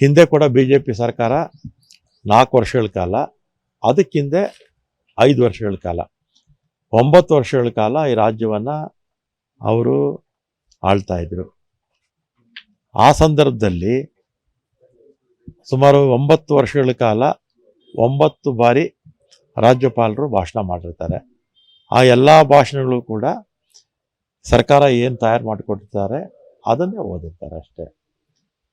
ಹಿಂದೆ ಕೂಡ BJP ಸರ್ಕಾರ 4 ವರ್ಷಗಳ ಕಾಲ, ಅದಕ್ಕಿಂದೆ 5 ವರ್ಷಗಳ ಕಾಲ, 9 ವರ್ಷಗಳ ಕಾಲ ಈ ರಾಜ್ಯವನ್ನು ಅವರು ಆಳ್ತಾ ಇದ್ರು. ಆ ಸಂದರ್ಭದಲ್ಲಿ ಸುಮಾರು 9 ವರ್ಷಗಳ ಕಾಲ 9 ಬಾರಿ ರಾಜ್ಯಪಾಲರು ಭಾಷಣ ಮಾಡಿರ್ತಾರೆ. ಆ ಎಲ್ಲ ಭಾಷಣಗಳು ಕೂಡ ಸರ್ಕಾರ ಏನು ತಯಾರು ಮಾಡಿಕೊಟ್ಟಿರ್ತಾರೆ ಅದನ್ನೇ ಓದಿರ್ತಾರೆ ಅಷ್ಟೇ.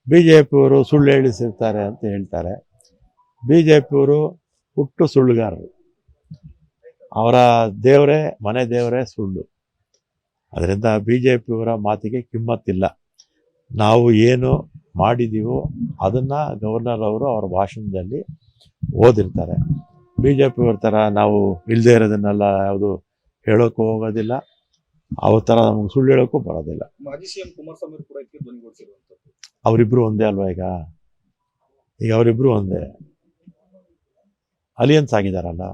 BJPಯವರು ಸುಳ್ಳು ಹೇಳಿಸಿರ್ತಾರೆ ಅಂತ ಹೇಳ್ತಾರೆ. BJPಯವರು ಹುಟ್ಟು ಸುಳ್ಳುಗಾರರು. ಅವರ ದೇವರೇ, ಮನೆ ದೇವರೇ ಸುಳ್ಳು. ಅದರಿಂದ BJPಯವರ ಮಾತಿಗೆ ಕಿಮ್ಮತ್ತಿಲ್ಲ. ನಾವು ಏನು ಮಾಡಿದ್ದೀವೋ ಅದನ್ನು ಗವರ್ನರ್ ಅವರು ಅವರ ಭಾಷಣದಲ್ಲಿ ಓದಿರ್ತಾರೆ. BJPಯವ್ರ ಥರ ನಾವು ಇಲ್ಲದೆ ಇರೋದನ್ನೆಲ್ಲ ಯಾವುದು ಹೇಳೋಕ್ಕೂ ಹೋಗೋದಿಲ್ಲ, ಅವ್ರ ಥರ ನಮಗೆ ಸುಳ್ಳು ಹೇಳೋಕ್ಕೂ ಬರೋದಿಲ್ಲ. ಮಾಜಿ CM ಕುಮಾರಸ್ವಾಮಿ ಕೂಡ ಇದಕ್ಕೆ ಧ್ವನಿಗೂಡಿಸಿರುವಂಥದ್ದು. ಅವರಿಬ್ಬರು ಒಂದೇ ಅಲ್ವಾ? ಈಗ ಅವರಿಬ್ಬರು ಒಂದೇ ಅಲಿಯನ್ಸ್ ಆಗಿದಾರಲ್ಲ,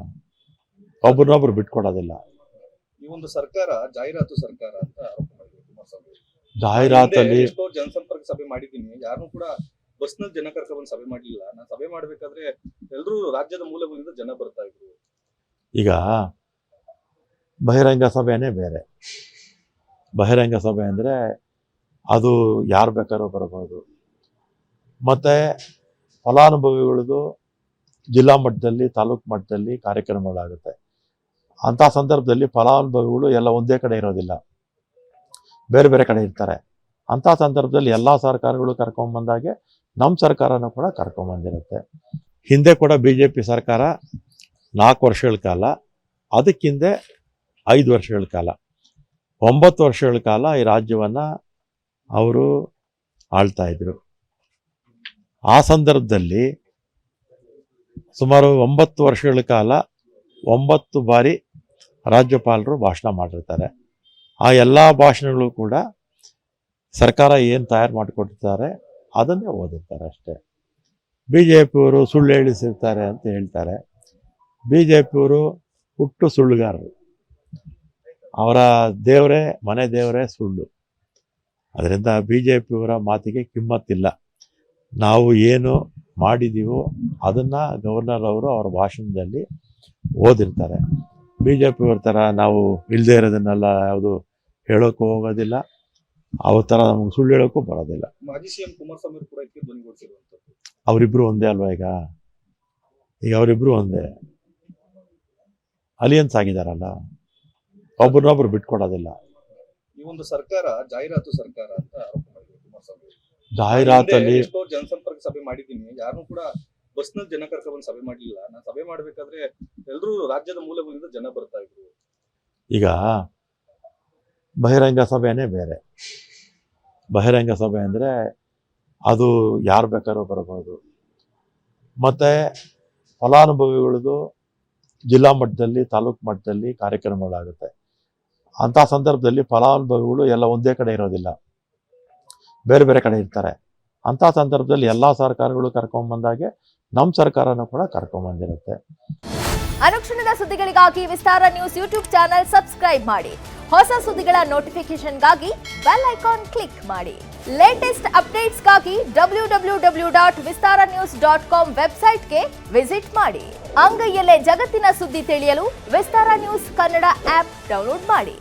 ಒಬ್ಬರನ್ನೊಬ್ರು ಬಿಟ್ಕೊಡೋದಿಲ್ಲ. ಈ ಒಂದು ಸರ್ಕಾರ ಜಾಹೀರಾತು ಸರ್ಕಾರ ಅಂತ ಆರೋಪ ಮಾಡಿದ್ರು ಕುಮಾರಸ್ವಾಮಿ. ಜಾಹೀರಾತಲ್ಲಿ ಎಷ್ಟೋ ಜನಸಂಪರ್ಕ ಸಭೆ ಮಾಡಿದ್ದೀನಿ, ಯಾರನ್ನೂ ಕೂಡ ಬಸ್ನಲ್ಲಿ ಜನ ಕರ್ಕೊಂಡ್ಬಂದು ಸಭೆ ಮಾಡಲಿಲ್ಲ. ನಾನು ಸಭೆ ಮಾಡಬೇಕಾದ್ರೆ ಎಲ್ಲರೂ ರಾಜ್ಯದ ಮೂಲಗಳಿಂದ ಜನ ಬರ್ತಾ ಇದ್ರು. ಈಗ ಬಹಿರಂಗ ಸಭೆನೇ ಬೇರೆ. ಬಹಿರಂಗ ಸಭೆ ಅಂದರೆ ಅದು ಯಾರು ಬೇಕಾದ್ರೂ ಬರಬಹುದು. ಮತ್ತು ಫಲಾನುಭವಿಗಳದು ಜಿಲ್ಲಾ ಮಟ್ಟದಲ್ಲಿ, ತಾಲೂಕು ಮಟ್ಟದಲ್ಲಿ ಕಾರ್ಯಕ್ರಮಗಳಾಗುತ್ತೆ. ಅಂಥ ಸಂದರ್ಭದಲ್ಲಿ ಫಲಾನುಭವಿಗಳು ಎಲ್ಲ ಒಂದೇ ಕಡೆ ಇರೋದಿಲ್ಲ, ಬೇರೆ ಬೇರೆ ಕಡೆ ಇರ್ತಾರೆ. ಅಂಥ ಸಂದರ್ಭದಲ್ಲಿ ಎಲ್ಲ ಸರ್ಕಾರಗಳು ಕರ್ಕೊಂಬಂದಾಗೆ ನಮ್ಮ ಸರ್ಕಾರನೂ ಕೂಡ ಕರ್ಕೊಂಬಂದಿರುತ್ತೆ. ಹಿಂದೆ ಕೂಡ BJP ಸರ್ಕಾರ 4 ವರ್ಷಗಳ ಕಾಲ, ಅದಕ್ಕಿಂದೆ 5 ವರ್ಷಗಳ ಕಾಲ, 9 ವರ್ಷಗಳ ಕಾಲ ಈ ರಾಜ್ಯವನ್ನು ಅವರು ಆಳ್ತಾ ಇದ್ರು. ಆ ಸಂದರ್ಭದಲ್ಲಿ ಸುಮಾರು 9 ವರ್ಷಗಳ ಕಾಲ 9 ಬಾರಿ ರಾಜ್ಯಪಾಲರು ಭಾಷಣ ಮಾಡಿರ್ತಾರೆ. ಆ ಎಲ್ಲ ಭಾಷಣಗಳು ಕೂಡ ಸರ್ಕಾರ ಏನು ತಯಾರು ಮಾಡಿಕೊಟ್ಟಿರ್ತಾರೆ ಅದನ್ನೇ ಓದಿರ್ತಾರೆ ಅಷ್ಟೇ. BJPಯವರು ಸುಳ್ಳು ಹೇಳಿಸಿರ್ತಾರೆ ಅಂತ ಹೇಳ್ತಾರೆ. BJPಯವರು ಹುಟ್ಟು ಸುಳ್ಳುಗಾರರು. ಅವರ ದೇವರೇ, ಮನೆ ದೇವರೇ ಸುಳ್ಳು. ಅದರಿಂದ BJPಯವರ ಮಾತಿಗೆ ಕಿಮ್ಮತ್ತಿಲ್ಲ. ನಾವು ಏನು ಮಾಡಿದ್ದೀವೋ ಅದನ್ನು ಗವರ್ನರ್ ಅವರು ಅವರ ಭಾಷಣದಲ್ಲಿ ಓದಿರ್ತಾರೆ. BJPಯವ್ರ ಥರ ನಾವು ಇಲ್ಲದೆ ಇರೋದನ್ನೆಲ್ಲ ಯಾವುದು ಹೇಳೋಕ್ಕೂ ಹೋಗೋದಿಲ್ಲ, ಅವ್ರ ಥರ ನಮಗೆ ಸುಳ್ಳು ಹೇಳೋಕ್ಕೂ ಬರೋದಿಲ್ಲ. ಮಾಜಿ CM ಕುಮಾರಸ್ವಾಮಿ ಕೂಡ ಇದಕ್ಕೆ ಧ್ವನಿಗೂಡಿಸಿರುವಂಥದ್ದು. ಅವರಿಬ್ಬರು ಒಂದೇ ಅಲ್ವಾ? ಈಗ ಅವರಿಬ್ಬರು ಒಂದೇ ಅಲಿಯನ್ಸ್ ಆಗಿದಾರಲ್ಲ, ಒಬ್ಬರನ್ನೊಬ್ರು ಬಿಟ್ಕೊಡೋದಿಲ್ಲ. ಈ ಒಂದು ಸರ್ಕಾರ ಜಾಹೀರಾತು ಸರ್ಕಾರ ಅಂತ ಆರೋಪ ಮಾಡಿದ್ರು ಕುಮಾರಸ್ವಾಮಿ. ಜಾಹೀರಾತಲ್ಲಿ ಎಷ್ಟೋ ಜನಸಂಪರ್ಕ ಸಭೆ ಮಾಡಿದ್ದೀನಿ, ಯಾರನ್ನೂ ಕೂಡ ಬಸ್ನಲ್ಲಿ ಜನ ಕರ್ಕೊಂಡ್ಬಂದು ಸಭೆ ಮಾಡಲಿಲ್ಲ. ನಾನು ಸಭೆ ಮಾಡಬೇಕಾದ್ರೆ ಎಲ್ಲರೂ ರಾಜ್ಯದ ಮೂಲಗಳಿಂದ ಜನ ಬರ್ತಾ ಇದ್ರು. ಈಗ ಬಹಿರಂಗ ಸಭೆನೇ ಬೇರೆ. ಬಹಿರಂಗ ಸಭೆ ಅಂದರೆ ಅದು ಯಾರು ಬೇಕಾದ್ರೂ ಬರಬಹುದು. ಮತ್ತು ಫಲಾನುಭವಿಗಳದು ಜಿಲ್ಲಾ ಮಟ್ಟದಲ್ಲಿ, ತಾಲೂಕು ಮಟ್ಟದಲ್ಲಿ ಕಾರ್ಯಕ್ರಮಗಳಾಗುತ್ತೆ. ಅಂಥ ಸಂದರ್ಭದಲ್ಲಿ ಫಲಾನುಭವಿಗಳು ಎಲ್ಲ ಒಂದೇ ಕಡೆ ಇರೋದಿಲ್ಲ, ಬೇರೆ ಬೇರೆ ಕಡೆ ಇರ್ತಾರೆ. ಅಂಥ ಸಂದರ್ಭದಲ್ಲಿ ಎಲ್ಲ ಸರ್ಕಾರಗಳು ಕರ್ಕೊಂಬಂದಾಗೆ ನಮ್ಮ ಸರ್ಕಾರನೂ ಕೂಡ ಕರ್ಕೊಂಬಂದಿರುತ್ತೆ. ಅನುಕ್ಷಣದ ಸುದ್ದಿಗಳಿಗಾಗಿ ವಿಸ್ತಾರ ನ್ಯೂಸ್ ಯೂಟ್ಯೂಬ್ ಚಾನೆಲ್ ಸಬ್ಸ್ಕ್ರೈಬ್ ಮಾಡಿ. ಹೊಸ ಸುದ್ದಿಗಳ ನೋಟಿಫಿಕೇಶನ್ಗಾಗಿ ಬೆಲ್ ಐಕಾನ್ ಕ್ಲಿಕ್ ಮಾಡಿ. ಲೇಟೆಸ್ಟ್ ಅಪ್ಡೇಟ್ಸ್ಗಾಗಿ www.vistaranews.com ವೆಬ್ಸೈಟ್ಗೆ ವಿಸಿಟ್ ಮಾಡಿ. ಅಂಗೈಯಲ್ಲೇ ಜಗತ್ತಿನ ಸುದ್ದಿ ತಿಳಿಯಲು ವಿಸ್ತಾರ ನ್ಯೂಸ್ ಕನ್ನಡ ಆಪ್ ಡೌನ್ಲೋಡ್ ಮಾಡಿ.